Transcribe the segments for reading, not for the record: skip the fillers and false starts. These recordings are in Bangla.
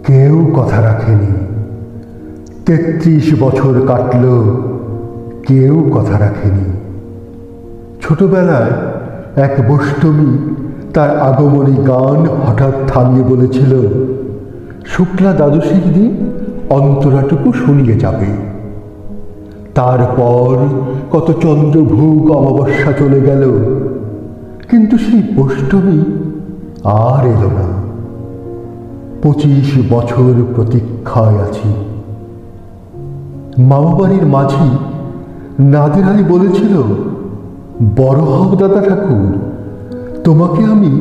কেউ কথা রাখেনি। ৩৩ বছর কাটল, কেউ কথা রাখেনি। ছোটবেলায় এক বৈষ্ণবী তার আগমনী গান হঠাৎ থামিয়ে বলেছিল, শুক্লা দ্বাদশীর দিন অন্তরাটুকু শুনিয়ে যাবে। তারপর কত চন্দ্রভোগ অমাবস্যা চলে গেল, কিন্তু সেই বৈষ্ণবী আর এলো না। 25 বছর প্রতীক্ষায় আছি। মামাবাড়ির মাঝি নাদের আলী বলেছিল, বড় হও দাদা ঠাকুর, তোমাকে আমি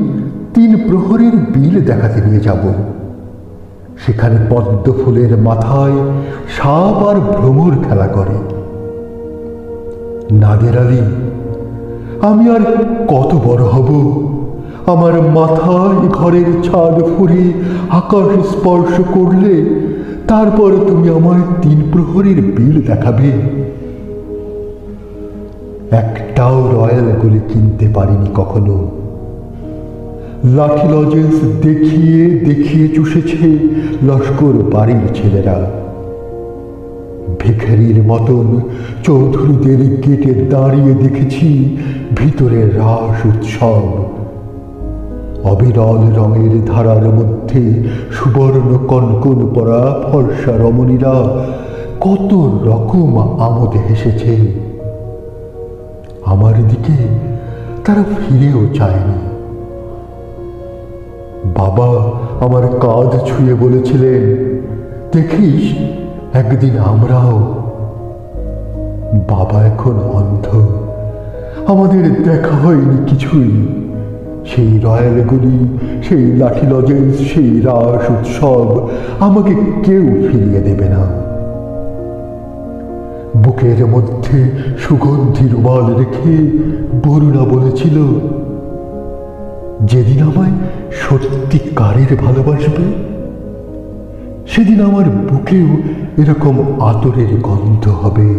3 প্রহরের বিল দেখাতে নিয়ে যাব। সেখানে পদ্ম ফুলের মাথায় সাপ আর ভ্রমর খেলা করে। নাদের আলী, আমি আর কত বড় হব? আমার মাথায় ঘরের ছাদ ফুঁড়ে আকাশ স্পর্শ করলে তারপর তুমি আমার 3 প্রহরের বিল দেখাবে। একটাও রয়্যাল গুলি কিনতে পারিনি কখনো। লাঠি লজেন্স দেখিয়ে দেখিয়ে চুষেছে লস্কর বাড়ির ছেলেরা। ভিখারির মতন চৌধুরীদের গেটে দাঁড়িয়ে দেখেছি ভিতরে রাস উৎসব। অবিরল রঙের ধারার মধ্যে সুবর্ণ কনকন পরা ফর্সা রমণীরা কত রকম আমোদে হেসেছে। আমার দিকে তারা ফিরেও চায়নি। বাবা আমার কাঁধ ছুঁয়ে বলেছিলেন, দেখিস একদিন আমরাও। বাবা এখন অন্ধ, আমাদের দেখা হয়নি কিছুই। সেই রয়্যালগুলি, সেই লাঠি লজেন্স, সেই রাস উৎসব আমাকে কেউ ফিরিয়ে দেবে না। বুকের মধ্যে সুগন্ধি রুমাল রেখে বরুণা বলেছিল, যেদিন আমায় সত্যিকারের ভালোবাসবে সেদিন আমার বুকেও এরকম আতরের গন্ধ হবে।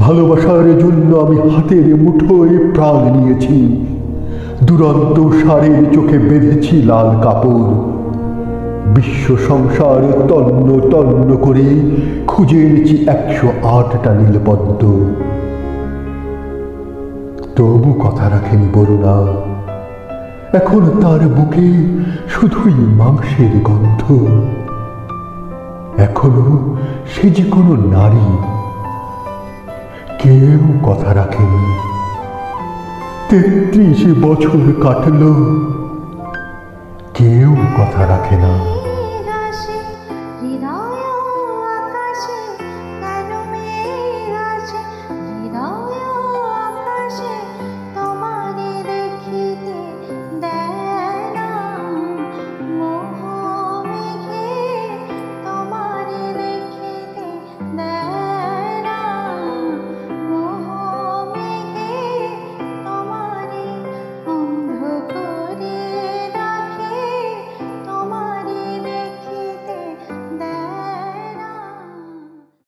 ভালোবাসার জন্য আমি হাতের মুঠোয় প্রাণ নিয়েছি। দুরন্ত ষাঁড়ের চোখে বেঁধেছি লাল কাপড়। বিশ্ব সংসার তন্ন তন্ন করে খুঁজে এনেছি 108টা নীলপদ্ম। তবু কথা রাখেনি বরুণা। এখন তার বুকে শুধুই মাংসের গন্ধ। এখনো সে যে কোনো নারী। কেউ কথা রাখেনি। 33 বছর কাটল, কেউ কথা রাখে না।